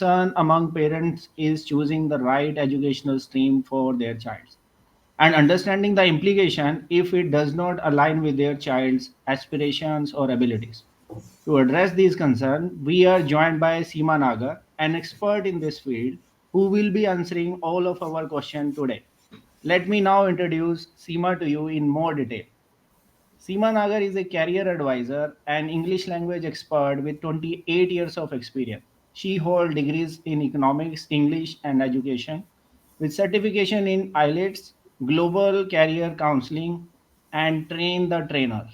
concern among parents is choosing the right educational stream for their child and understanding the implication if it does not align with their child's aspirations or abilities. To address these concerns, we are joined by Seema Nagar, an expert in this field, who will be answering all of our questions today. Let me now introduce Seema to you in more detail. Seema Nagar is a career advisor and English language expert with 28 years of experience. She holds degrees in economics, English, and education with certification in IELTS, global career counseling, and train the trainer.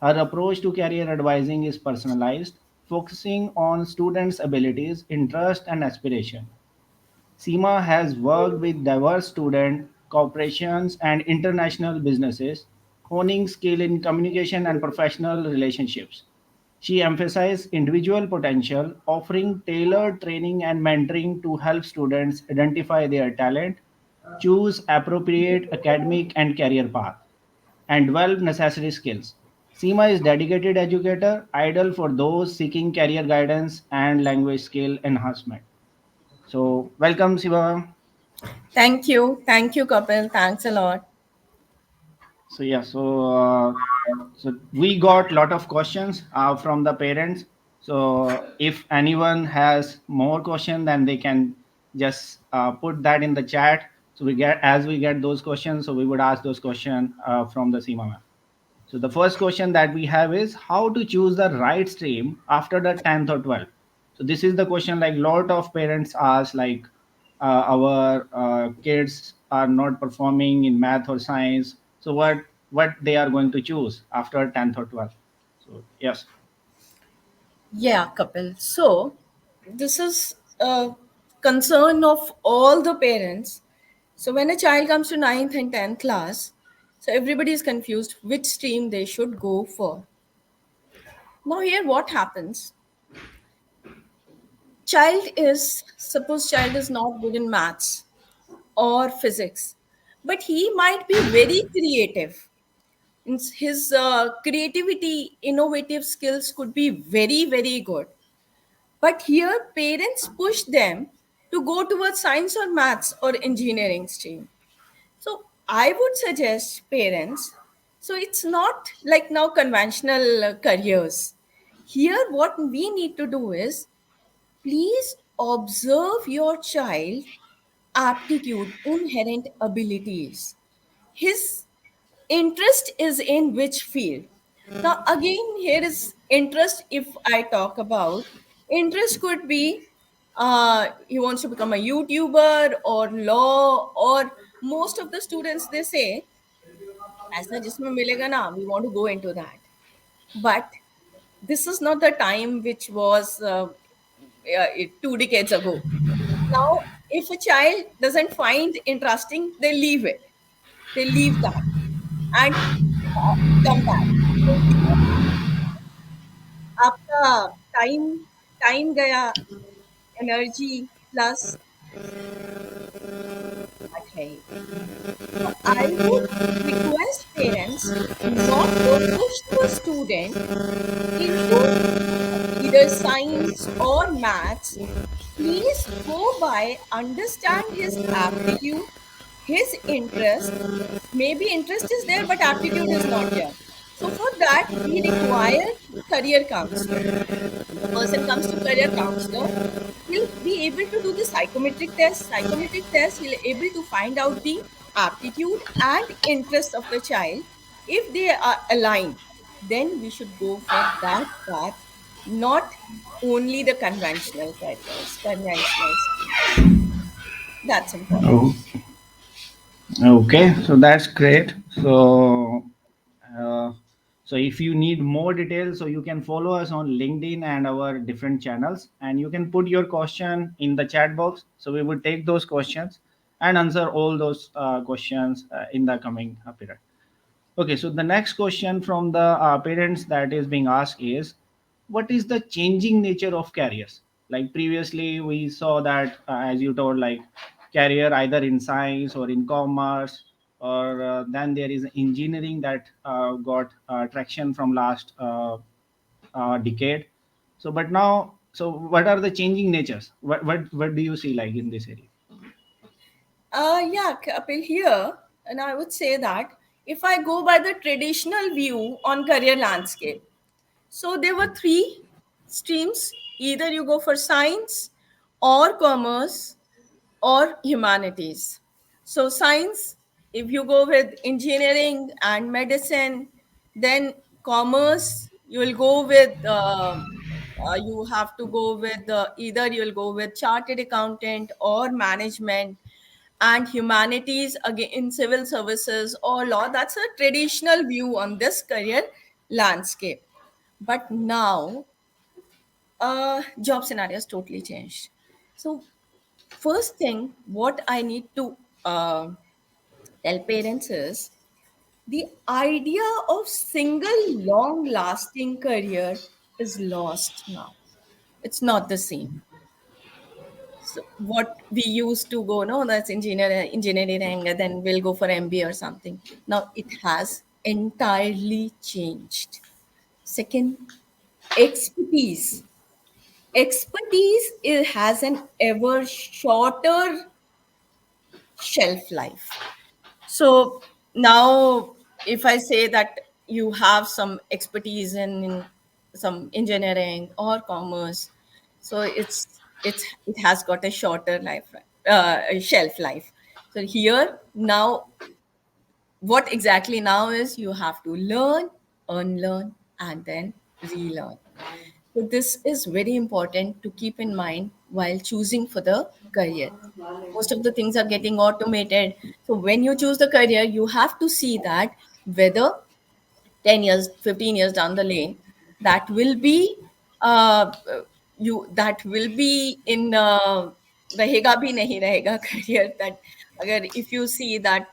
Her approach to career advising is personalized, focusing on students' abilities, interest, and aspiration. Seema has worked with diverse student corporations and international businesses, honing skill in communication and professional relationships. She emphasizes individual potential, offering tailored training and mentoring to help students identify their talent, choose appropriate academic and career path, and develop necessary skills. Seema is dedicated educator, ideal for those seeking career guidance and language skill enhancement. So, welcome, Siva. Thank you. Thank you, Kapil. Thanks a lot. So yeah, so we got lot of questions from the parents. So if anyone has more question, then they can just put that in the chat. So we get those questions, so we would ask those questions from the Seema ma'am. So the first question that we have is how to choose the right stream after the 10th or 12th. So this is the question like lot of parents ask like our kids are not performing in math or science. So what they are going to choose after 10th or 12th. So yes. Yeah, Kapil. So, this is a concern of all the parents. So, when a child comes to ninth and 10th class, so everybody is confused which stream they should go for. Now, here what happens? Child is not good in maths or physics, but he might be very creative. His creativity, innovative skills could be very, very good. But here, parents push them to go towards science or maths or engineering stream. So I would suggest parents. So it's not like now conventional careers. Here, what we need to do is please observe your child aptitude, inherent abilities. His interest is in which field? Now again, here is interest. If I talk about interest, could be he wants to become a YouTuber or law, or most of the students they say ऐसा जिसमें मिलेगा ना, we want to go into that. But this is not the time which was 2 decades ago. Now if a child doesn't find interesting, they leave it, they leave that and come back. So here आपका time time गया, energy plus है. So I would request parents not to push the student into either science or maths. Please go by, understand his aptitude, his interest. Maybe interest is there, but aptitude is not there. So for that, we require career counselor. A person comes to career counselor, he'll be able to do the psychometric test. Psychometric test, he'll able to find out the aptitude and interest of the child. If they are aligned, then we should go for that path, not only the conventional careers, conventional schemes. That's important. Oh, okay, so that's great. Uh, so if you need more details, so you can follow us on LinkedIn and our different channels, and you can put your question in the chat box. So we will take those questions and answer all those questions in the coming period. Okay, so the next question from the parents that is being asked is, what is the changing nature of careers? Like previously, we saw that, as you told, like career either in science or in commerce, or then there is engineering that got traction from last decade. So, but now So what are the changing natures? What do you see like in this area? Yeah, Kapil, here, and I would say that if I go by the traditional view on career landscape, so there were three streams. Either you go for science or commerce or humanities. So science, if you go with engineering and medicine, then commerce, you will go with you have to go with either you'll go with chartered accountant or management, and humanities again in civil services or law. That's a traditional view on this career landscape. But now job scenario has totally changed. So first thing what I need to uh, tell parents is the idea of single long lasting career is lost now. It's not the same. So what we used to go, no, that's engineering, and then we'll go for MBA or something. Now it has entirely changed. Second, expertise. Expertise it has an ever shorter shelf life. So now, if I say that you have some expertise in some engineering or commerce, so it has got a shorter shelf life. So here now, what exactly now is you have to learn, unlearn, and then relearn. So this is very important to keep in mind while choosing for the career. Most of the things are getting automated. So when you choose the career, you have to see that whether 10 years, 15 years down the lane, that will be uh, that will be in rahega bhi nahi rahega career. That अगर if you see that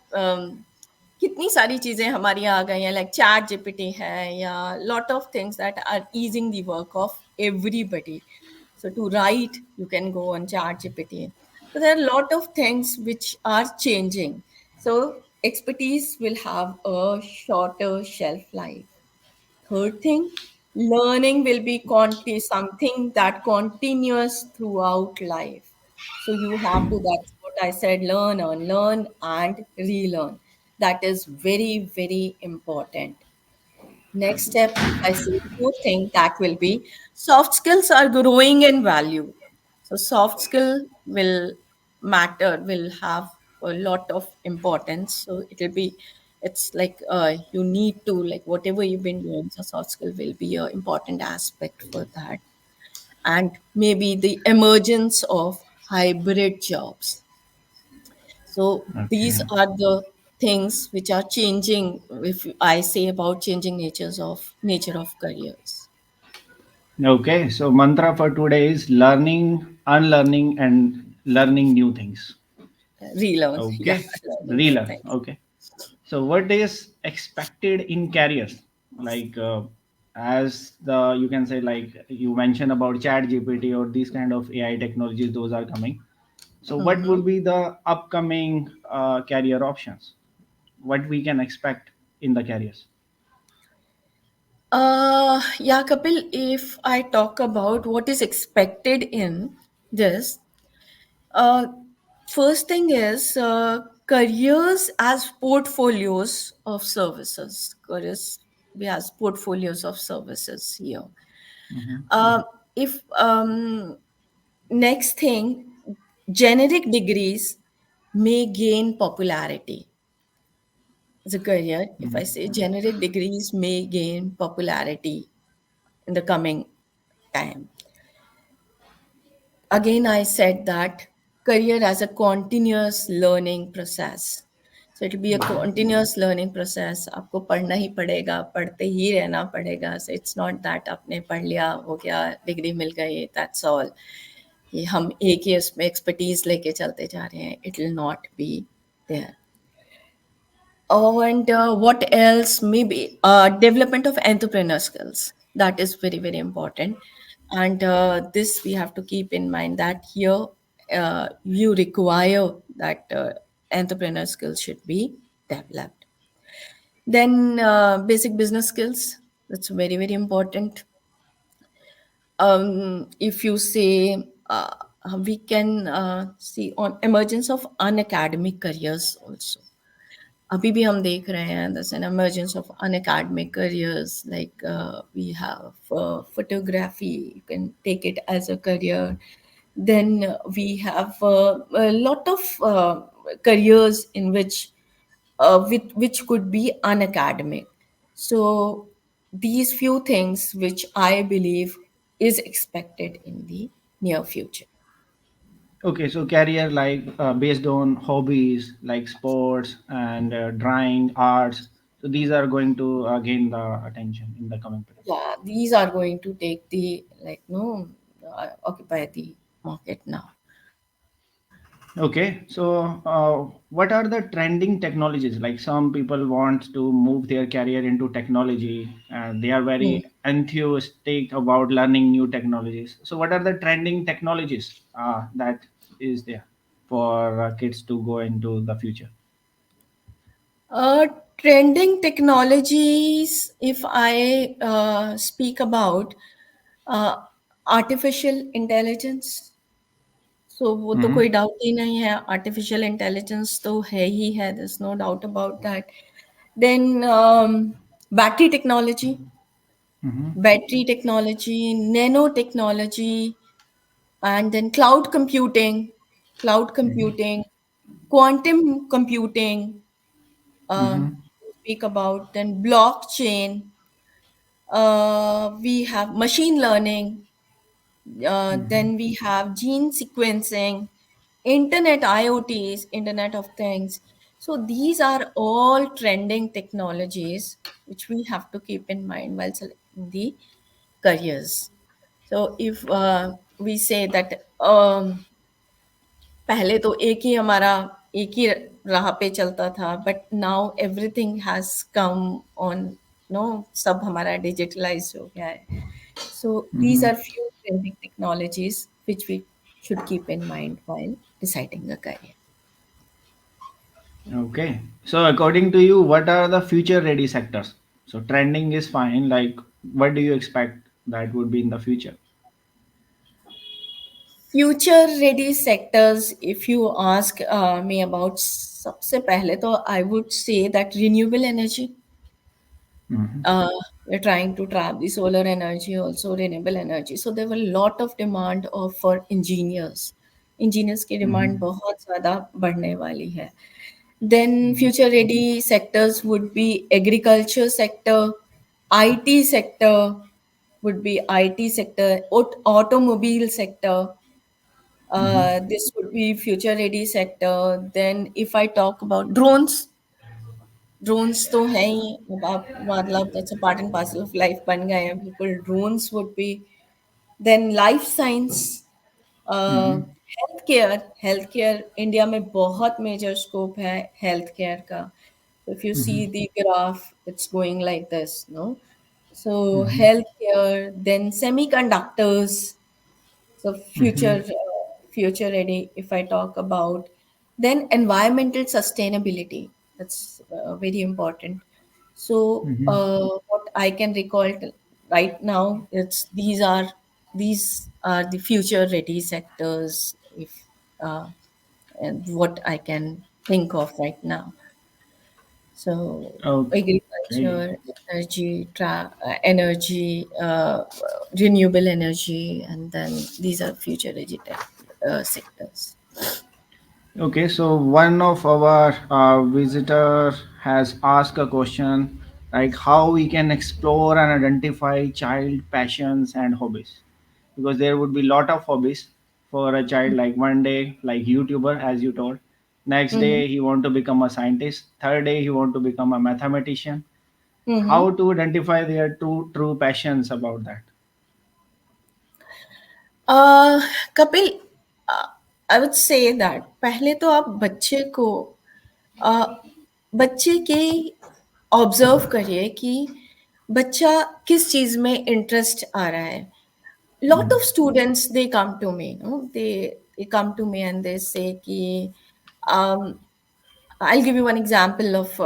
कितनी सारी चीजें हमारी यहाँ आ गई हैं, like chat GPT है या lot of things that are easing the work of everybody. So to write, you can go on ChatGPT. So there are a lot of things which are changing. So expertise will have a shorter shelf life. Third thing, learning will be something that continuous throughout life. So you have to, that's what I said, learn, unlearn, and relearn. That is very, very important. Next step, if I say fourth thing, that will be soft skills are growing in value. So soft skill will matter, will have a lot of importance. So it will be, it's like you need to like whatever you've been doing. So soft skill will be an important aspect for that, and maybe the emergence of hybrid jobs. So these Okay. are the things which are changing. If I say about changing nature of careers, Okay, so mantra for today is learning, unlearning, and learning new things. relearn, yeah, Okay, learning new relearn. things. Okay, so what is expected in careers? Like as the you can say like you mentioned about Chat GPT or these kind of AI technologies, those are coming. So what Mhm. would be the upcoming career options? What we can expect in the careers? Yeah, Kapil, if I talk about what is expected in this, uh, first thing is careers as portfolios of services. Careers, we has portfolios of services here. Uh, if Next thing, generic degrees may gain popularity as a career. If I say generic degrees may gain popularity in the coming time. Again, I said that career as a continuous learning process. So it will be a continuous learning process. आपको पढ़ना ही पड़ेगा, पढ़ते ही रहना पड़ेगा. So it's not that आपने पढ़ लिया, हो गया, डिग्री मिल गई, that's all. कि हम एक ही इसमें एक्सपर्टीज लेके चलते जा रहे हैं. It will not be there. Oh, and what else? Maybe development of entrepreneur skills. That is very, very important. And this we have to keep in mind that here you require that entrepreneur skills should be developed. Then basic business skills. That's very, very important. if you say, we can see on emergence of unacademic careers also. अभी भी हम देख रहे हैं there's an emergence of unacademic careers, like we have photography, you can take it as a career. Then we have a lot of careers in which could be unacademic. So these few things which I believe is expected in the near future. Okay, so career like based on hobbies like sports and drawing, arts. So these are going to gain the attention in the coming period. Yeah, these are going to take the, like, no, occupy the market now. Okay, so what are the trending technologies? Like some people want to move their career into technology and they are Hmm. very enthusiastic about learning new technologies. So what are the trending technologies that is there for kids to go into the future? Uh, Trending technologies, if I speak about uh, artificial intelligence, so वो तो Mm-hmm. कोई doubt ही नहीं है, artificial intelligence तो है ही है, there's no doubt about that. Then battery technology, Mm-hmm. nanotechnology, and then cloud Mm-hmm. computing, quantum computing, Mm-hmm. speak about, then blockchain, we have machine learning, Mm-hmm. then we have gene sequencing, internet IoTs, Internet of Things. So these are all trending technologies which we have to keep in mind while selecting the careers. So if we say that पहले तो एक ही राह पे चलता था, but now everything has come on, no, सब हमारा digitalise हो गया है. So these Mm-hmm. Are few trending technologies which we should keep in mind while deciding a career. Okay. So according to you, what are the future ready sectors? So trending is fine. Like, what do you expect that would be in the future? Future ready sectors, if you ask me about, सबसे पहले तो I would say that renewable energy. Mm-hmm. uh, we're trying to trap the solar energy, also renewable energy. So there were a lot of demand of for engineers की Mm-hmm. Demand बहुत ज़्यादा बढ़ने वाली है. Then future ready sectors would be agriculture sector, IT sector, would be IT sector, automobile sector. Mm-hmm. This would be future ready sector. Then if I talk about drones तो हैं ही, अब आप मतलब that's a part and parcel of life बन गए हैं बिल्कुल. Drones would be, then life science, Mm-hmm. healthcare India में बहुत मेजर स्कोप है हेल्थ केयर का. If you see Mm-hmm. the graph, it's going like this, no? So Mm-hmm. healthcare, then semiconductors, so Mm-hmm. future ready. If I talk about, then environmental sustainability, that's very important. So Mm-hmm. what I can recall right now, it's these are the future ready sectors, if uh, and what I can think of right now. So Okay. agriculture, energy, renewable energy, and then these are future energy sectors. Okay. So one of our visitor has asked a question like how we can explore and identify child passions and hobbies, because there would be lot of hobbies for a child. Like one day, like YouTuber, as you told. Next Mm-hmm. day, he want to become a scientist. Third day, he want to become a mathematician. Mm-hmm. How to identify their true passions about that? Kapil, I would say that पहले तो आप अ, बच्चे के observe करिए कि बच्चा किस चीज़ में इंटरेस्ट आ रहा है. Lot of students, they come to me, no, they come to me and they say ki, um, I'll give you one example of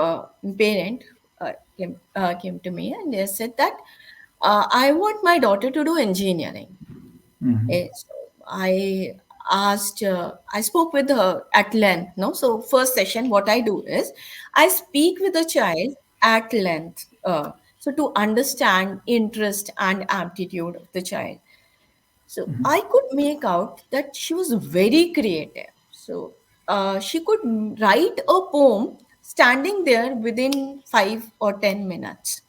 parent came to me and they said that I want my daughter to do engineering. So I spoke with her at length. No, so first session, what I do is I speak with the child at length. So to understand interest and aptitude of the child. So I could make out that she was very creative. So she could write a poem standing there within 5 or 10 minutes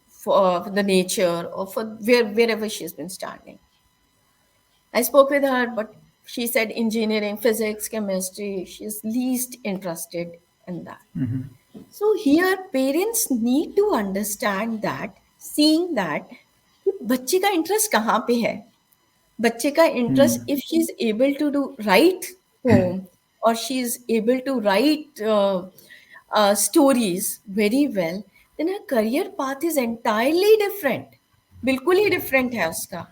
for the nature or for wherever she's been standing. I spoke with her, but she said engineering, physics, chemistry, she's least interested in that. So here parents need to understand that, seeing that कि बच्चे का interest कहाँ पे है, बच्चे का Mm-hmm. Interest, if she is able to do write poem or she is able to write stories very well, then her career path is entirely different, बिल्कुल ही different है उसका.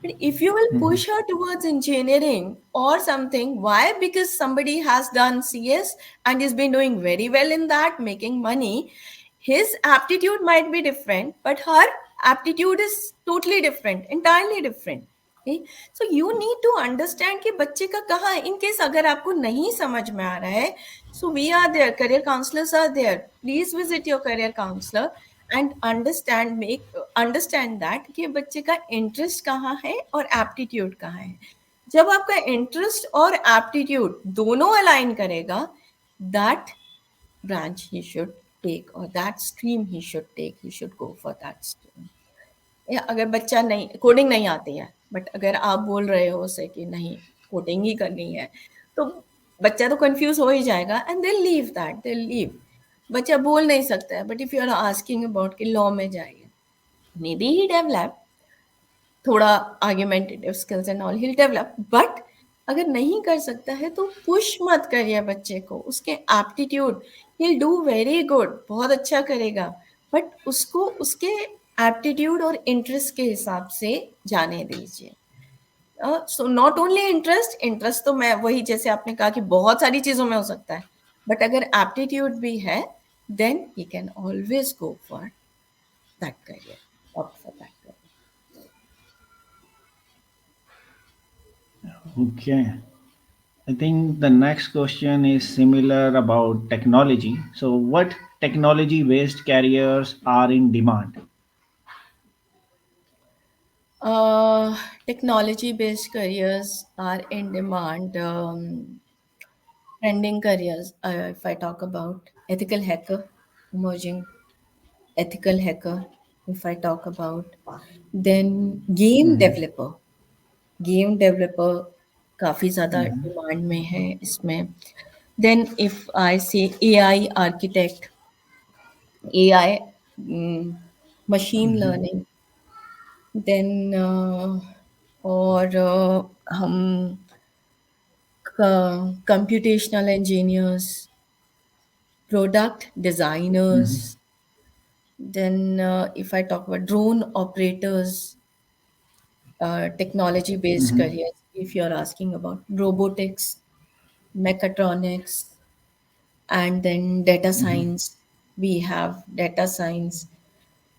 But if you will push her towards engineering or something, why? Because somebody has done CS and is been doing very well in that, making money. His aptitude might be different, but her aptitude is totally different, entirely different. Okay? So you need to understand कि बच्चे का कहाँ, in case अगर आपको नहीं समझ में आ रहा है, so we are there, career counselors are there. Please visit your career counselor and understand that कि बच्चे का इंटरेस्ट कहाँ है और एप्टीट्यूड कहाँ है. जब आपका इंटरेस्ट और एप्टीट्यूड दोनों अलाइन करेगा, that branch he should take और that stream he should take, he should go for that stream. या अगर बच्चा नहीं, कोडिंग नहीं आती है, बट अगर आप बोल रहे हो उसे कि नहीं कोडिंग ही करनी है, तो बच्चा तो कंफ्यूज हो ही जाएगा and they leave that, they leave. बच्चा बोल नहीं सकता है, but if you are asking about कि लॉ में जाइए, मे बी ही डेवलप थोड़ा argumentative skills and all, he develop. But अगर नहीं कर सकता है तो पुश मत करिए बच्चे को, उसके aptitude, he do very good, बहुत अच्छा करेगा, बट उसको उसके एप्टीट्यूड और इंटरेस्ट के हिसाब से जाने दीजिए. So not only interest, interest तो मैं वही जैसे आपने कहा कि बहुत सारी चीजों में हो सकता है, बट अगर एप्टीट्यूड भी है, then he can always go for that career, opt for that career. Okay. I think the next question is similar about technology. So, what technology based careers are in demand? Technology based careers are in demand. Trending careers, if I talk about ethical hacker, emerging ethical hacker, if I talk about, then game developer काफ़ी ज़्यादा demand में है इसमें. Then if I say AI architect, AI, machine learning, then और हम computational engineers, product designers, then if I talk about drone operators, technology based careers, if you're asking about robotics, mechatronics, and then data science, we have data science.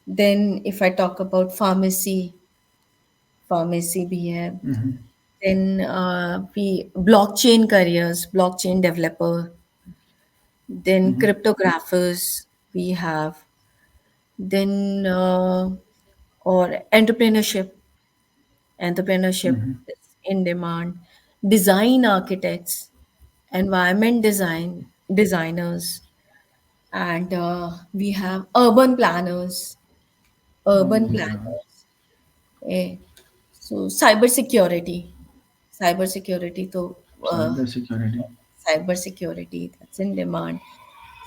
Then if I talk about pharmacy भी है. Then we blockchain careers, blockchain developer, then cryptographers we have, then or entrepreneurship is in demand, design architects, environment designers, and we have urban Yeah. planners. eh. So cyber security to Cyber security, cyber security, that's in demand.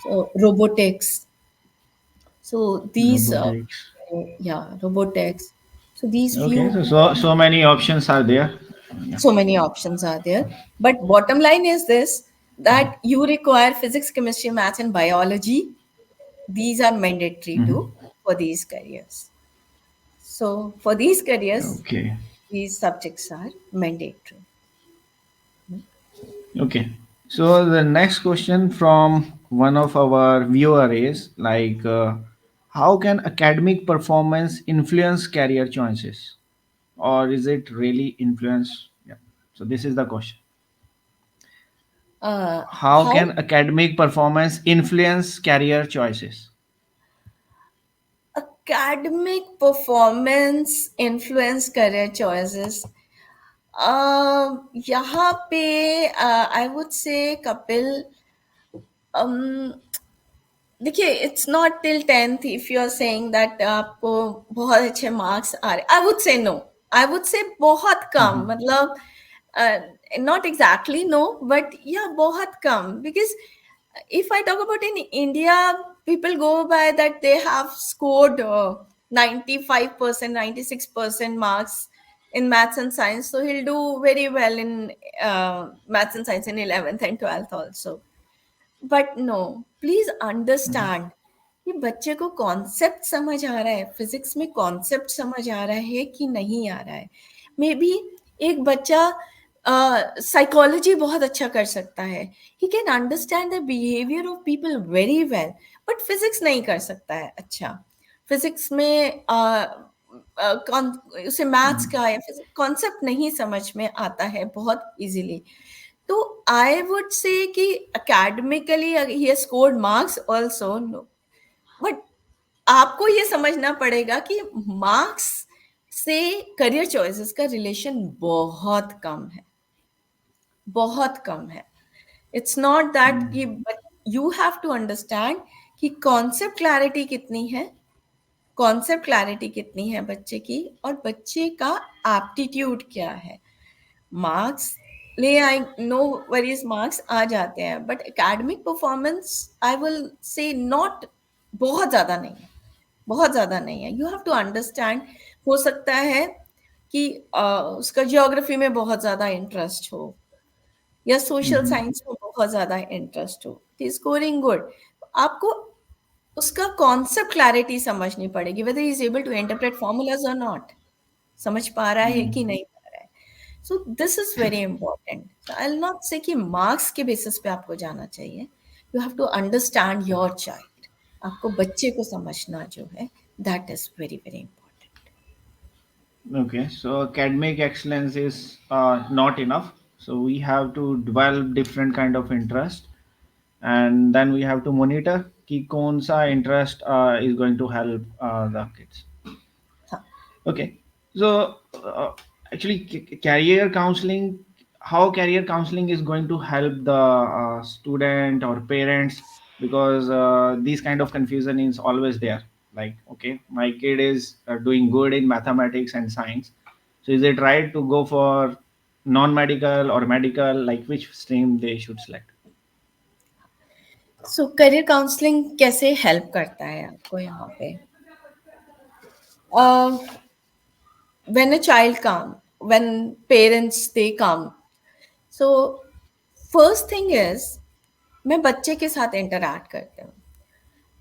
So robotics. So these robotics. yeah, robotics. So these Okay, few, so many options are there. Yeah. so many options are there. But bottom line is this, that you require physics, chemistry, maths, and biology. These are mandatory too for these careers. So for these careers, Okay. these subjects are mandatory. Okay. So the next question from one of our viewer is how can academic performance influence career choices? or is it really influence? Yeah. So this is the question. How How can academic performance influence career choices? academic performance influence career choices? यहाँ पे आई would say Kapil, देखिए it's not till 10th if you are saying that आपको बहुत अच्छे marks आ रहे, I would say no, I would say बहुत कम, Mhm. मतलब नॉट एग्जैक्टली नो बट या बहुत कम, because if I talk about in India, people go by that they have scored 95%, 96% marks in maths and science, so he'll do very well in maths and science in 11th and 12th also. But no, please Mhm. Understand कि बच्चे को concept समझ आ रहा है, physics में concept समझ आ रहा है कि नहीं आ रहा है। मे बी एक बच्चा साइकोलॉजी बहुत अच्छा कर सकता है, he can understand the behaviour of people very well, but physics नहीं कर सकता है अच्छा। फिजिक्स में उसे मैथ्स Mhm. का या कॉन्सेप्ट नहीं समझ में आता है बहुत इजीली। तो आई वुड से कि academically he has scored marks also, no, but आपको ये समझना पड़ेगा कि मार्क्स से करियर चॉइसेस का रिलेशन बहुत कम है, बहुत कम है। It's not that Mhm. कि, but you have to understand कि कॉन्सेप्ट क्लैरिटी कितनी है, कॉन्सेप्ट क्लैरिटी कितनी है बच्चे की, और बच्चे का एप्टीट्यूड क्या है। मार्क्स ले आई, नो वरीज, मार्क्स आ जाते हैं, but academic performance I will say not, बहुत ज़्यादा नहीं है, बहुत ज़्यादा नहीं है। यू हैव टू अंडरस्टैंड, हो सकता है कि उसका जियोग्राफी में बहुत ज़्यादा इंटरेस्ट हो या सोशल Mhm. साइंस में बहुत ज़्यादा इंटरेस्ट हो, ही स्कोरिंग गुड। आपको उसका कॉन्सेप्ट क्लैरिटी समझनी पड़ेगी, whether is able to interpret formulas और नॉट, समझ पा रहा है कि Mhm. नहीं पा रहा है। So this is very important. So I will not say कि मार्क्स के बेसिस पे आपको जाना चाहिए, you have to understand your child, आपको बच्चे को समझना जो है, that is very very important. Okay, so academic excellence is not enough. So we have to develop different kind of interest, and then we have to monitor कि कौन सा interest is going to help the kids. हाँ, Okay, so actually, career counseling, how career counseling is going to help the student or parents, because these kind of confusion is always there. Like, okay, my kid is doing good in mathematics and science, so is it right to go for non-medical or medical? Like, which stream they should select? So career counselling कैसे help करता है आपको यहाँ पे? When a child come, when parents they come, so first thing is मैं बच्चे के साथ इंटरैक्ट करती हूँ,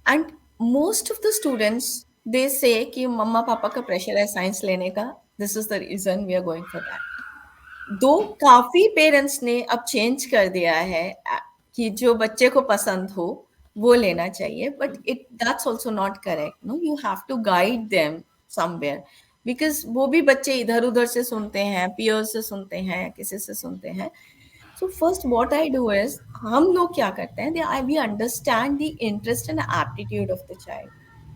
and most of the students they से कि मम्मा पापा का प्रेशर है साइंस लेने का, this is the reason we are going for that. Though काफी पेरेंट्स ने अब चेंज कर दिया है कि जो बच्चे को पसंद हो वो लेना चाहिए, but it that's also not correct, no, you have to guide them somewhere, because वो भी बच्चे इधर उधर से सुनते हैं, पियर्स से सुनते हैं, किसी से सुनते हैं। So first what I do is, हम लोग क्या करते हैं, I we understand the interest and aptitude of the child,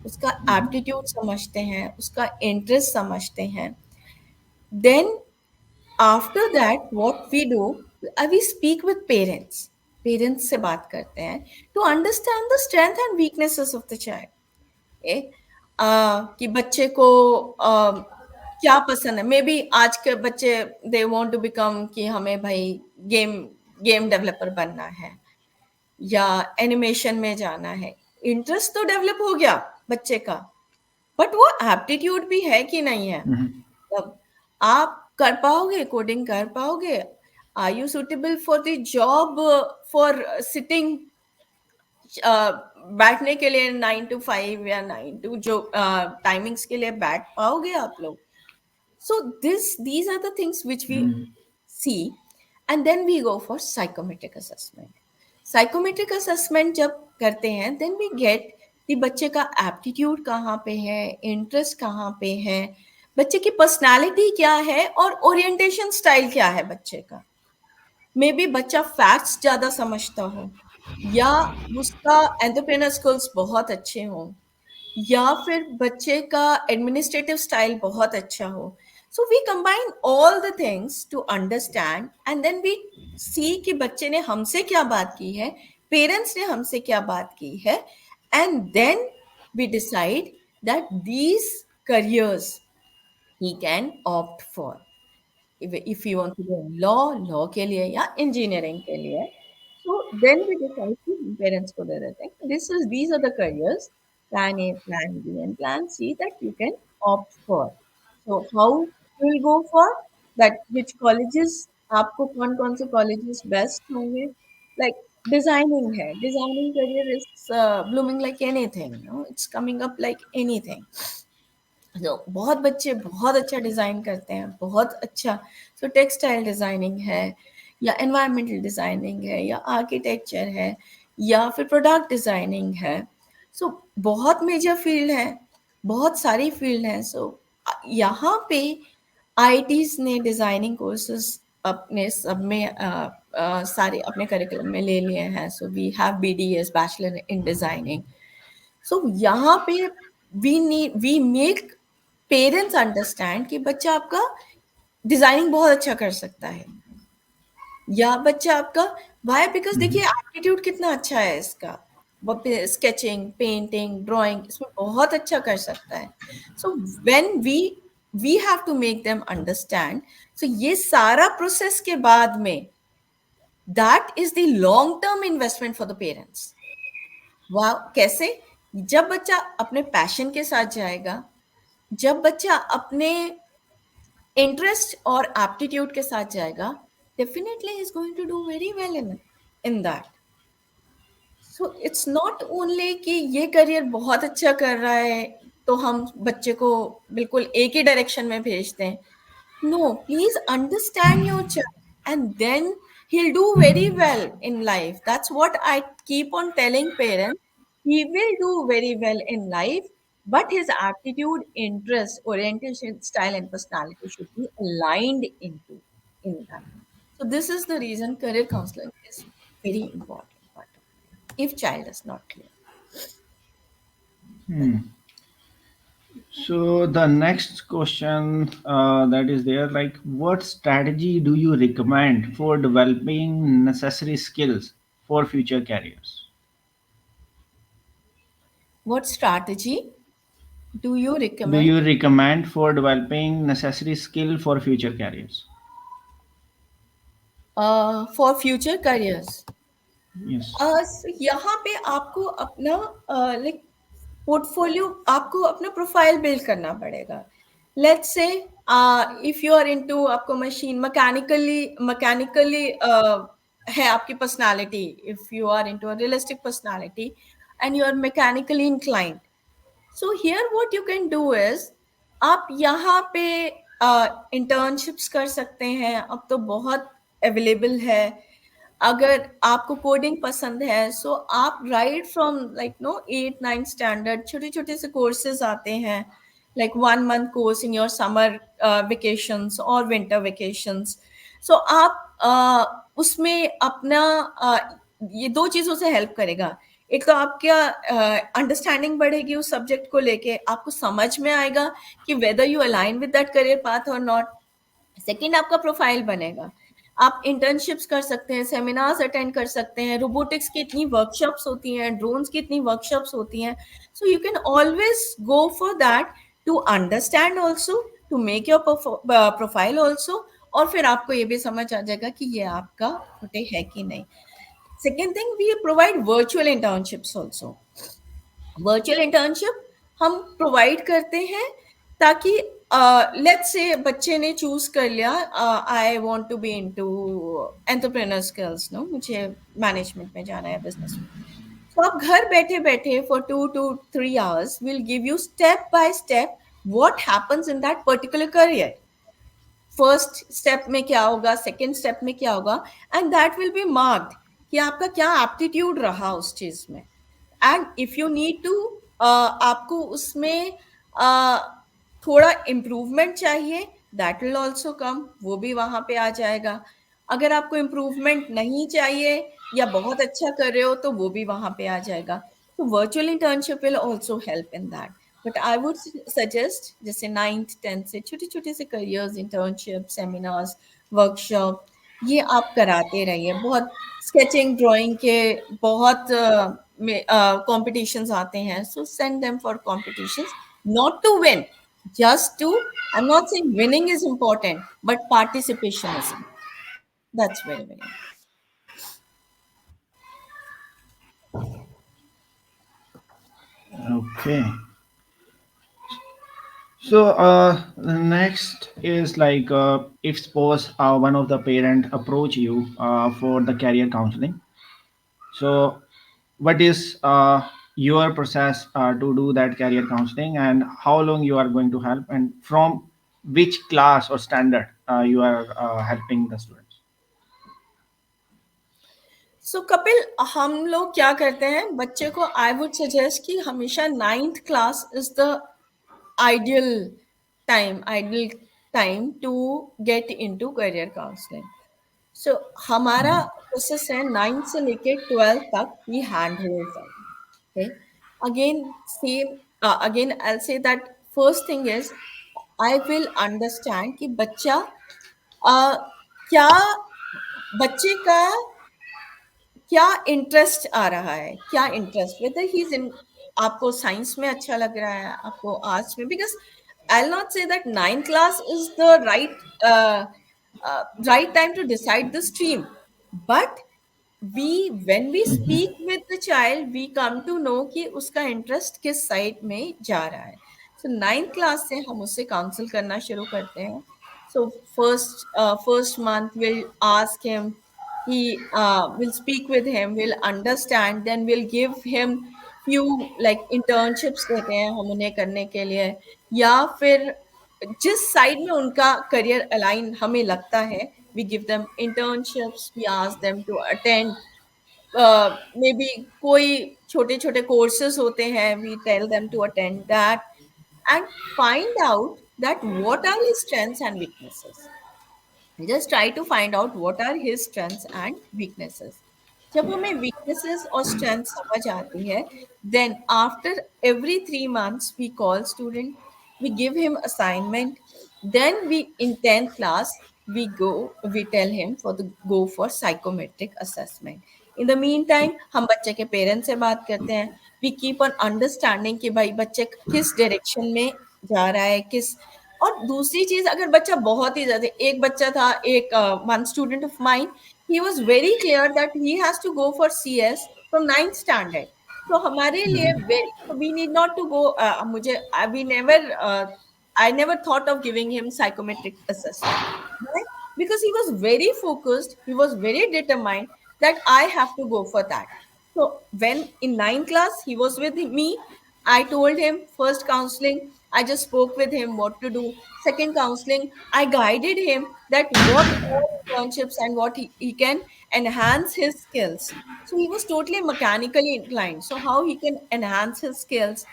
उसका एप्टीट्यूड समझते हैं, उसका इंटरेस्ट समझते हैं। Then after that what we do, we speak with parents, parents से बात करते हैं to understand the strength and weaknesses of the child. कि बच्चे को क्या पसंद है, मे बी आज के बच्चे दे वांट टू बिकम कि हमें भाई गेम गेम डेवलपर बनना है या एनिमेशन में जाना है। इंटरेस्ट तो डेवलप हो गया बच्चे का, बट वो एप्टीट्यूड भी है कि नहीं है। Mhm. तब आप कर पाओगे, कोडिंग कर पाओगे, are you suitable for the job, for sitting, बैठने के लिए 9 to 5 या 9 to जो टाइमिंग्स के लिए बैठ पाओगे आप लोग। सो these are the things which we Mhm. see, and then we go for psychometric assessment. Psychometric assessment जब करते हैं, then we get कि बच्चे का एप्टीट्यूड कहाँ पे है, इंटरेस्ट कहाँ पे है, बच्चे की पर्सनालिटी क्या है और ओरिएंटेशन स्टाइल क्या है बच्चे का। मे बी बच्चा फैक्ट्स ज्यादा समझता हो, या उसका एंटरप्रेन्योर स्किल्स बहुत अच्छे हों, या फिर बच्चे का एडमिनिस्ट्रेटिव स्टाइल बहुत अच्छा हो। So we combine all the things to understand, and then we see कि बच्चे ने हमसे क्या बात की है, पेरेंट्स ने हमसे क्या बात की है, and then we decide that these careers he can opt for. If you want to go law के लिए या इंजीनियरिंग के लिए, so then we decide कि parents को दे देते हैं these are the careers, plan A, plan B and plan C that you can opt for. So how you will go for that, which colleges, आपको कौन कौन से colleges best होंगे, like designing है, designing career is blooming like anything, no? It's coming up like anything. तो बहुत बच्चे बहुत अच्छा डिज़ाइन करते हैं, बहुत अच्छा। सो टेक्सटाइल डिज़ाइनिंग है, या एनवायरमेंटल डिज़ाइनिंग है, या आर्किटेक्चर है, या फिर प्रोडक्ट डिज़ाइनिंग है। सो बहुत मेजर फील्ड है, बहुत सारी फील्ड हैं। सो यहाँ पे आईटीज़ ने डिज़ाइनिंग कोर्सेज़ अपने सब में सारे अपने करिकुलम में ले लिए हैं। So we have BDS, bachelor in designing. So यहाँ पे वी मेक पेरेंट्स अंडरस्टैंड कि बच्चा आपका डिजाइनिंग बहुत अच्छा कर सकता है, या बच्चा आपका वाई, बिकॉज देखिए एप्टीट्यूड कितना अच्छा है इसका, वो स्केचिंग, पेंटिंग, ड्राइंग इसमें बहुत अच्छा कर सकता है। So when we have to make them understand. So ये सारा प्रोसेस के बाद में, that is the long term investment for the parents. वाह, कैसे? जब बच्चा अपने पैशन के साथ जाएगा, जब बच्चा अपने इंटरेस्ट और एप्टीट्यूड के साथ जाएगा, definitely is going to do very well in that. So it's not only कि ये करियर बहुत अच्छा कर रहा है तो हम बच्चे को बिल्कुल एक ही डायरेक्शन में भेज दें। No, please understand your child, and then he'll do very well in life. That's what I keep on telling parents. He will do very well in life, but his aptitude, interest, orientation, style, and personality should be aligned into in that. So this is the reason career counseling is very important part of it, if child is not clear. So the next question that is there, like, what strategy do you recommend for developing necessary skills for future careers? What strategy do you Do recommend you recommend for developing necessary skill for future careers? for future careers? Yes. यहाँ पे आपको अपना like portfolio, आपको अपना profile build करना पड़ेगा। Let's say if you are into, आपको machine mechanically है आपकी personality, if you are into a realistic personality and you are mechanically inclined, so here what you can do is, आप यहाँ पे इंटर्नशिप्स कर सकते हैं, अब तो बहुत अवेलेबल है। अगर आपको कोडिंग पसंद है, सो आप right from like no 8 9 standard छोटे छोटे से कोर्सेज आते हैं, like 1 month course in your summer vacations और विंटर वेकेशंस। सो आप उसमें अपना ये दो चीज़ों से हेल्प करेगा। एक तो आपका अंडरस्टैंडिंग बढ़ेगी उस सब्जेक्ट को लेके, आपको समझ में आएगा कि whether you align with that career path और नॉट। सेकंड, आपका प्रोफाइल बनेगा। आप इंटर्नशिप्स कर सकते हैं, सेमिनार्स अटेंड कर सकते हैं, रोबोटिक्स की इतनी वर्कशॉप्स होती हैं, ड्रोन्स की इतनी वर्कशॉप्स होती हैं। So you can always go for that to understand also, to make your profile also, और फिर आपको ये भी समझ आ जाएगा कि ये आपका फुटे है कि नहीं। Second thing, we provide virtual internships also. Virtual internship हम प्रोवाइड करते हैं ताकि लेट्स से बच्चे ने चूज कर लिया, I want to be into entrepreneur skills, no, मुझे मैनेजमेंट में जाना है, बिजनेस में। तो आप घर बैठे बैठे for 2 to 3 hours will give you step by step what happens in that particular career. First step में क्या होगा, सेकेंड स्टेप में क्या होगा, and that will be marked कि आपका क्या एप्टीट्यूड रहा उस चीज में। And if you need to, आपको उसमें थोड़ा इम्प्रूवमेंट चाहिए, दैट विल ऑल्सो कम, वो भी वहां पे आ जाएगा। अगर आपको इम्प्रूवमेंट नहीं चाहिए या बहुत अच्छा कर रहे हो तो वो भी वहां पे आ जाएगा। तो virtual internship will also help in that. But I would suggest जैसे 9th 10th से छोटे छोटे से करियर्स, इंटर्नशिप, सेमिनार्स, वर्कशॉप, ये आप कराते रहिए। बहुत स्केचिंग, ड्राइंग के बहुत कॉम्पिटिशन्स आते हैं, सो send them for competitions, not to win, just to, I'm not saying winning is important, but participation is important. That's very, very important. Okay. So the next is like if suppose one of the parent approach you for the career counseling. So what is your process to do that career counseling, and how long you are going to help, and from which class or standard you are helping the students? So Kapil, हम लोग क्या करते हैं, बच्चे को I would suggest कि हमेशा 9th class is the ideal ideal time to get into career counselling. So हमारा प्रोसेस है 9th से लेके 12th तक we hand hold them. Okay. Again, same. Again, I'll say that first thing is I will understand कि बच्चा क्या बच्चे का क्या इंटरेस्ट आ रहा है, क्या interest, weather he is in, आपको साइंस में अच्छा लग रहा है, आपको आर्ट्स में, because I will not say that 9th class is the right time to decide the stream, but we when we speak with the child we come to know कि उसका इंटरेस्ट किस साइड में जा रहा है। सो 9th class से हम उससे काउंसिल करना शुरू करते हैं। सो first month we'll ask him, we'll speak with him, we'll understand, then we'll give him few like internships देते हैं हम उन्हें करने के लिए, या फिर जिस साइड में उनका करियर अलाइन हमें लगता है, we give them internships, we ask them to attend may be कोई छोटे छोटे कोर्सेज होते हैं, we tell them to attend that and find out that what are his strengths and weaknesses. Just try to find out what are his strengths and weaknesses. जब हमें weaknesses और strengths समझ आती है, then after every 3 months we call student, we give him assignment, then we in 10th class we tell him for the go for psychometric assessment. In the meantime हम बच्चे के parents से बात करते हैं, we keep on understanding कि भाई बच्चे किस डायरेक्शन में जा रहा है, किस, और दूसरी चीज अगर बच्चा बहुत ही ज्यादा, एक बच्चा था, एक one student of mine, he was very clear that he has to go for CS from 9th standard. तो हमारे लिए very, we need not to go, मुझे we never, I never thought of giving him psychometric assessment. Why? Because he was very focused, he was very determined that I have to go for that. So when in 9th class he was with me, I told him first counseling, I just spoke with him what to do. Second counseling, I guided him that what are internships and what he can enhance his skills. So he was totally mechanically inclined. So how he can enhance his skills.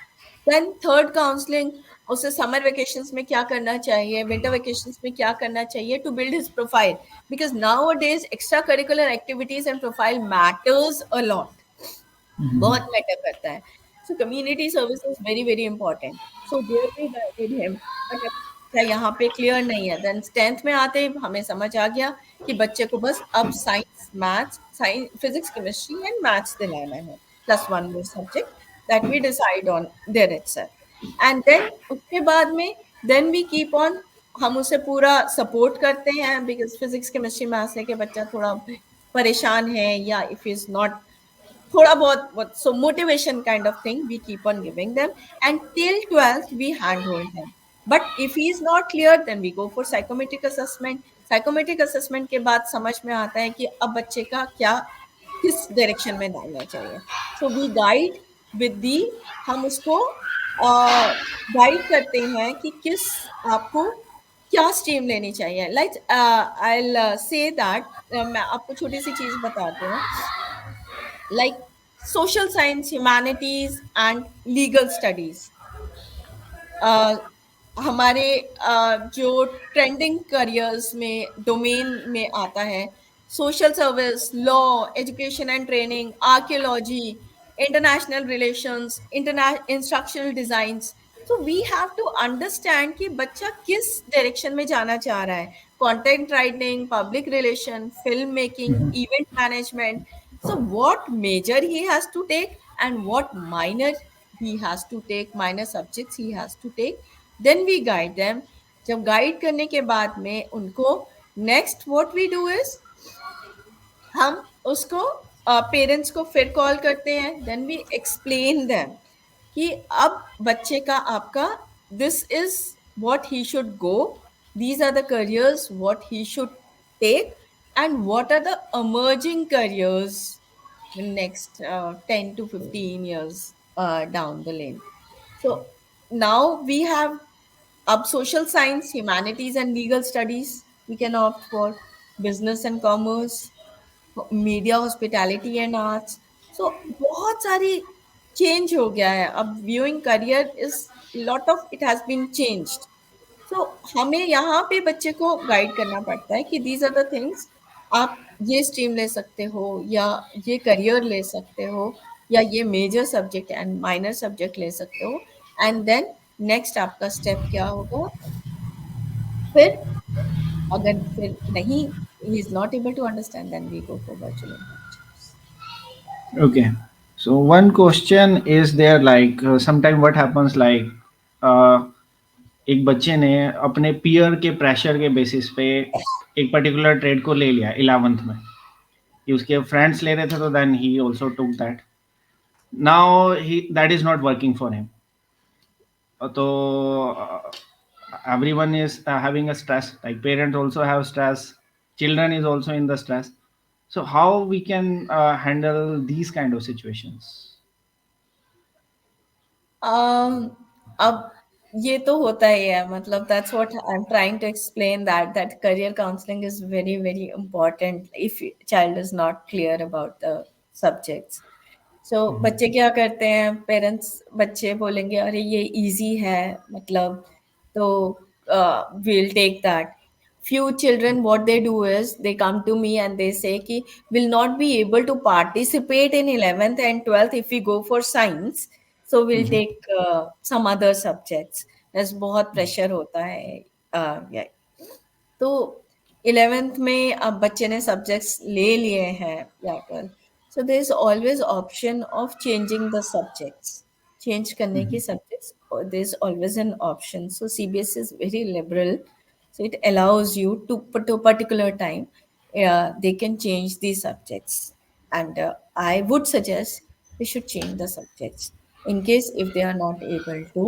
Then third counseling, उसे summer vacations में क्या करना चाहिए, winter vacations में क्या करना चाहिए to build his profile, because nowadays extra curricular activities and profile matters a lot, बहुत मैटर करता है। So community service is very very important. So there we guided him, but अच्छा यहाँ पे क्लियर नहीं है, देन 10th में आते ही हमें समझ आ गया कि बच्चे को बस अब science, maths, science, physics, chemistry and maths दिलाना है, plus one more subject that we decide on there itself. And then उसके बाद में देन वी कीप ऑन, हम उसे पूरा सपोर्ट करते हैं, बिकॉज फिजिक्स, केमिस्ट्री, मैथ्स लेके बच्चा थोड़ा परेशान है, या if is not thoda bahut what, so motivation kind of thing we keep on giving them, and till 12th we handhold them. But if he is not clear then we go for psychometric assessment. Psychometric assessment के बाद समझ में आता है कि अब बच्चे का क्या, किस डायरेक्शन में डालना चाहिए। So we guide with the, हम उसको गाइड करते हैं कि किस, आपको क्या स्ट्रीम लेनी चाहिए। लाइक आई से दैट, मैं आपको छोटी सी चीज बताती हूँ, like social science, humanities, and legal studies. हमारे जो ट्रेंडिंग करियर्स में डोमेन में आता है, social service, law, education and training, archaeology, international relations, instructional designs. So we have to understand कि बच्चा किस डायरेक्शन में जाना चाह रहा है। Content writing, public relation, film making, event management. So what major he has to take and what minor he has to take, minor subjects he has to take, then we guide them। जब guide करने के बाद में उनको next what we do is, हम उसको parents को फिर कॉल करते हैं, देन वी एक्सप्लेन देम कि अब बच्चे का आपका this is what he should go, these are the careers what he should take, and what are the emerging careers in next 10 to 15 years down the lane। So now we have up social science, humanities and legal studies, we can opt for business and commerce, media, hospitality and arts. So बहुत सारी change हो गया है अब, viewing career is lot of it has been changed. So हमें यहाँ पे बच्चे को गाइड करना पड़ता है कि दीज आर द थिंग्स, आप ये स्ट्रीम ले सकते हो या ये करियर ले सकते हो या ये major subject and minor subject ले सकते हो, एंड देन नेक्स्ट आपका स्टेप क्या होगा। फिर अगर फिर नहीं, he is not able to understand, then we go for virtual interactions। Okay. So one question is there, like sometime what happens, like uh, एक बच्चे ने अपने पीयर के प्रेशर के बेसिस पे एक पर्टिकुलर ट्रेड को ले लिया 11th में, कि उसके फ्रेंड्स ले रहे थे, तो then he also took that. Now he that is not working for him. तो everyone is having a stress, like parents also have stress, children is also in the stress. So how we can handle these kind of situations? Um, अब ये तो होता ही है, मतलब that's what I am trying to explain, that career counselling is very very important if child is not clear about the subjects. So बच्चे क्या करते हैं, पेरेंट्स, बच्चे बोलेंगे अरे ये इजी है, मतलब तो we'll take that। Few children, what they do is they come to me and they say कि will not be able to participate in 11th and 12th if we go for science, so we'll Mhm. take some other subjects। there's बहुत pressure होता है। yeah। तो 11th में अब बच्चे ने subjects ले लिए हैं या 12th, so there is always option of changing the subjects, change करने की subjects, there is always an option. So CBSE is very liberal, so it allows you to put to a particular time they can change these subjects, and I would suggest they should change the subjects in case if they are not able to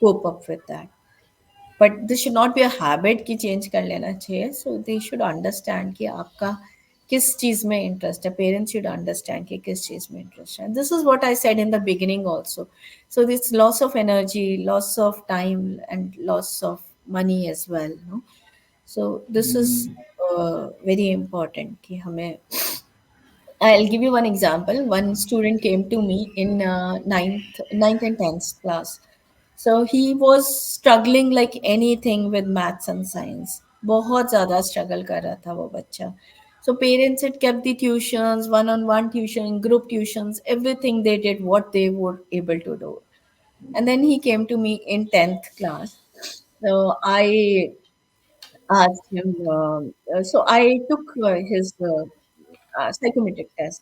cope up with that। But this should not be a habit कि change कर लेना चाहिए। सो they should understand कि आपका किस चीज़ में interest है, parents should understand कि किस चीज़ में इंटरेस्ट है। This is what I said in the beginning also. So this loss of energy, loss of time and loss of money as well, no. So this is very important कि हमें, I'll give you one example। One student came to me in ninth and 10th class। So he was struggling like anything with maths and science। बहुत ज़्यादा struggle कर रहा था वो बच्चा। So parents had kept the tuitions, one-on-one tuition, group tuitions, everything they did what they were able to do। And then he came to me in 10th class। So I asked him, so I took his psychometric test।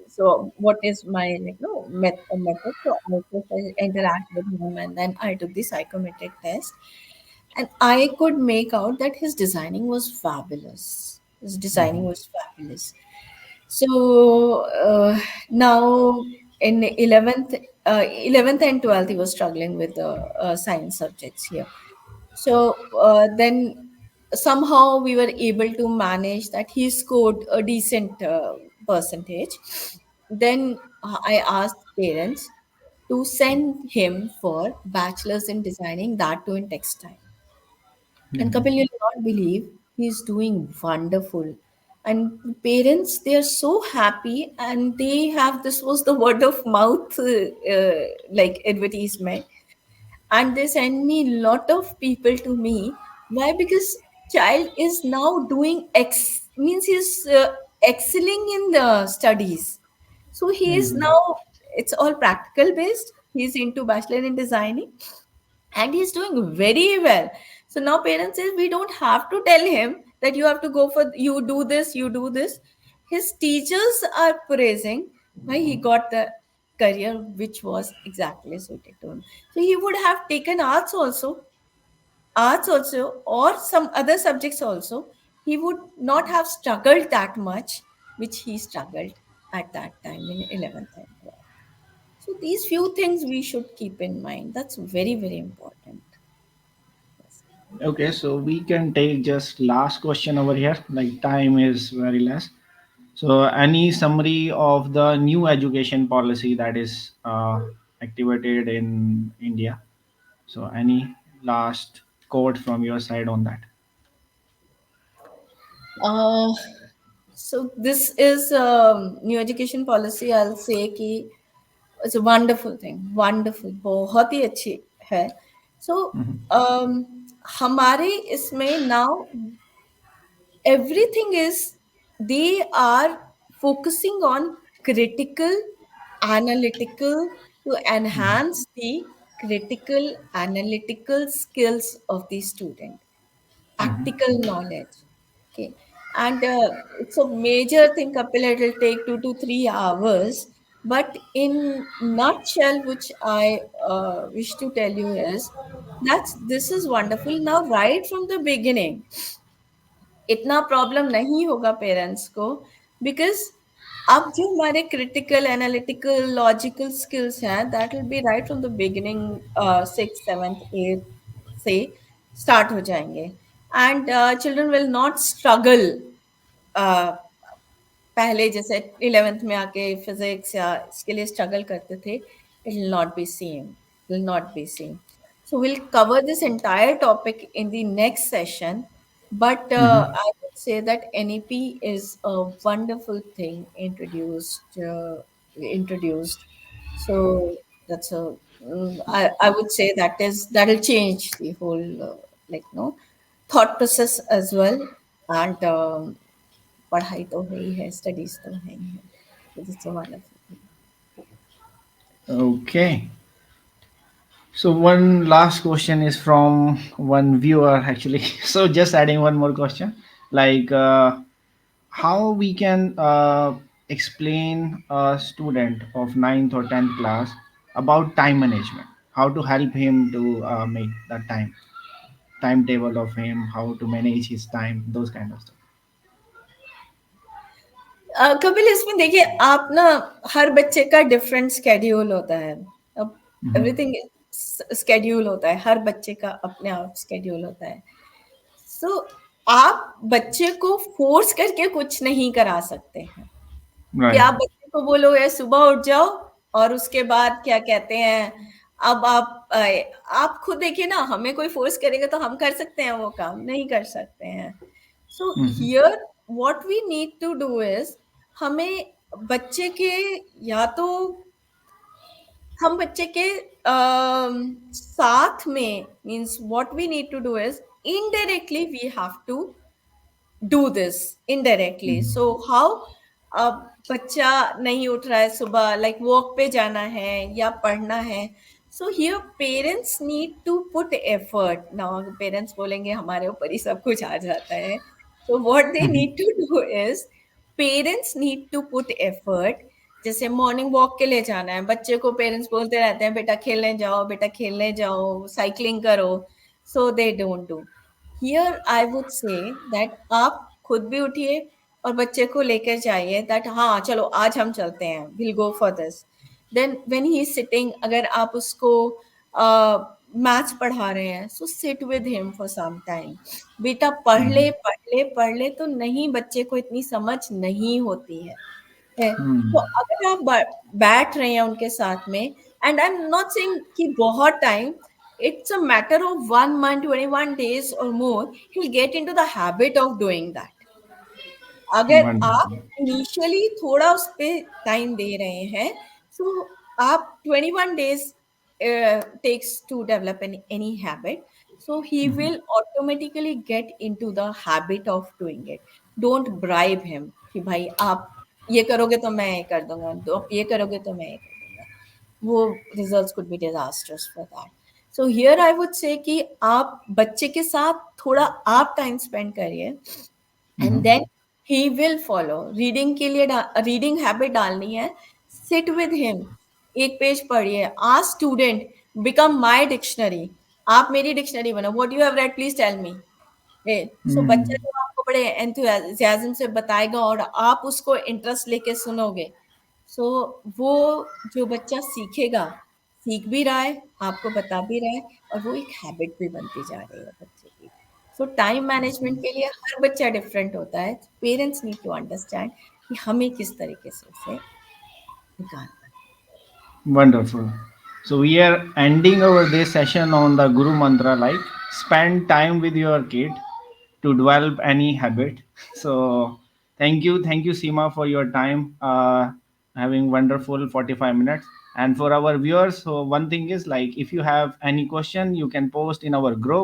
So what is my like no method? So I first I interact with him and then I took the psychometric test, and I could make out that his designing was fabulous. His designing was fabulous। So now in 11th and 12th, he was struggling with the science subjects here। So then somehow we were able to manage that he scored a decent percentage। Then I asked parents to send him for bachelor's in designing, that too in textile। And Kapil, you'll not believe he's doing wonderful. And parents, they are so happy, and they have this was the word of mouth like advertisement, and they send me lot of people to me. Why? Because child is now doing means he's excelling in the studies. So he is Mhm. now, it's all practical based, he's into bachelor in designing, and he's doing very well. So now parents says we don't have to tell him that you have to go for, you do this, you do this. His teachers are praising why he got the career which was exactly suited to him. So he would have taken arts also or some other subjects also. He would not have struggled that much which he struggled at that time in 11th and 12th. So these few things we should keep in mind. That's very, very important. Yes. Okay, so we can take just last question over here. Like time is very less. So any summary of the new education policy that is activated in India? So any last quote from your side on that? Uh, so this is new education policy. I'll say कि it's a wonderful thing, wonderful, बहुत ही अच्छी है. So हमारे इसमें now everything is, they are focusing on critical analytical to enhance the critical analytical skills of the student, practical knowledge. Okay. And it's a major thing, Kapil. It will take 2 to 3 hours. But in nutshell, which I wish to tell you is that this is wonderful. Now, right from the beginning, इतना problem नहीं होगा parents को, because अब जो हमारे critical analytical logical skills हैं that will B right from the beginning, 6th 7th 8th से start हो जाएंगे. And children will not struggle पहले जैसे 11th में आके फिजिक्स या इसके लिए स्ट्रगल करते थे. It will not be same, will not be same. So we'll cover this entire topic in the next session. But Mhm. I would say that NEP is a wonderful thing introduced. So that's a, I would say that'll change the whole like no thought process as well. And पढ़ाई तो है ही है, studies तो है ही है. So that's a wonderful thing. Okay. So one last question is from one viewer actually. So just adding one more question, like how we can explain a student of ninth or 10th class about time management, how to help him to make that timetable of him, how to manage his time, those kind of stuff. Kapil, इसमें देखिए आप ना, हर बच्चे का different schedule होता है. अब Mhm. Everything schedule होता है, हर बच्चे का अपने आप स्केड्यूल होता है. सो आप बच्चे को फोर्स करके कुछ नहीं करा सकते हैं कि Right. आप बच्चे को बोलो यार सुबह उठ जाओ, और उसके बाद क्या कहते हैं, अब आप खुद देखिए ना, हमें कोई फोर्स करेगा तो हम कर सकते हैं वो काम? नहीं कर सकते हैं. So Mhm. Here what we need to do is, हमें बच्चे के, या तो हम बच्चे के साथ में, means what we need to do is indirectly we have to do this indirectly. Mhm. So how अब बच्चा नहीं उठ रहा है सुबह, लाइक वॉक पे जाना है या पढ़ना है. So here parents need to put effort. Now parents बोलेंगे हमारे ऊपर ही सब कुछ आ जाता है. So what they Mhm. Need to do is, parents need to put effort. जैसे मॉर्निंग वॉक के लिए जाना है, बच्चे को पेरेंट्स बोलते रहते हैं बेटा खेलने जाओ, बेटा खेलने जाओ, साइकिलिंग करो. So they don't do. Here I would say that आप खुद भी उठिए और बच्चे को लेकर जाइए, दैट हाँ चलो आज हम चलते हैं, will go for this. Then when he is sitting, अगर आप उसको मैथ्स पढ़ा रहे हैं, so sit with him for some time. बेटा पढ़ ले Mhm. पढ़ ले पढ़ ले, तो नहीं, बच्चे को इतनी समझ नहीं होती है. तो Mhm. अगर आप बैठ रहे हैं उनके साथ में, and I am not saying कि बहुत time, it's a matter of 1 month, 21 days or more, he'll get into the habit of doing that. अगर आप Wonderful. इनिशियली थोड़ा उस पे टाइम दे रहे हैं, सो आप 21 days takes to develop any habit, so he will automatically get into the habit of doing it. Don't bribe him कि भाई आप ये करोगे तो मैं ये कर दूंगा, तो आप ये करोगे तो मैं ये कर दूंगा. वो results could be disastrous for that. So here I would say कि आप बच्चे के साथ थोड़ा आप टाइम स्पेंड करिए, and Mhm. Then he will follow. Reading के लिए रीडिंग हैबिट डालनी है, सिट विद हिम, एक पेज पढ़िए. आज स्टूडेंट बिकम माय डिक्शनरी, आप मेरी डिक्शनरी बनो. What you have read please tell me. So बच्चा Mhm. जो आपको बड़े एंथुसियाज्म से बताएगा और आप उसको इंटरेस्ट लेके सुनोगे, सो वो जो बच्चा सीखेगा, सीख भी रहा है, आपको बता भी रहा है, और वो एक हैबिट भी बनती जा रही है बच्चे की. सो टाइम मैनेजमेंट के लिए हर बच्चा डिफरेंट होता है. पेरेंट्स नीड टू अंडरस्टैंड कि हमें किस तरीके से उसे निकालना Wonderful. So we are ending our this session on the Guru Mantra, like spend time with your kid to develop any habit. So thank you, Seema, for your time. Having wonderful 45 minutes. And for our viewers, so one thing is like if you have any question, you can post in our group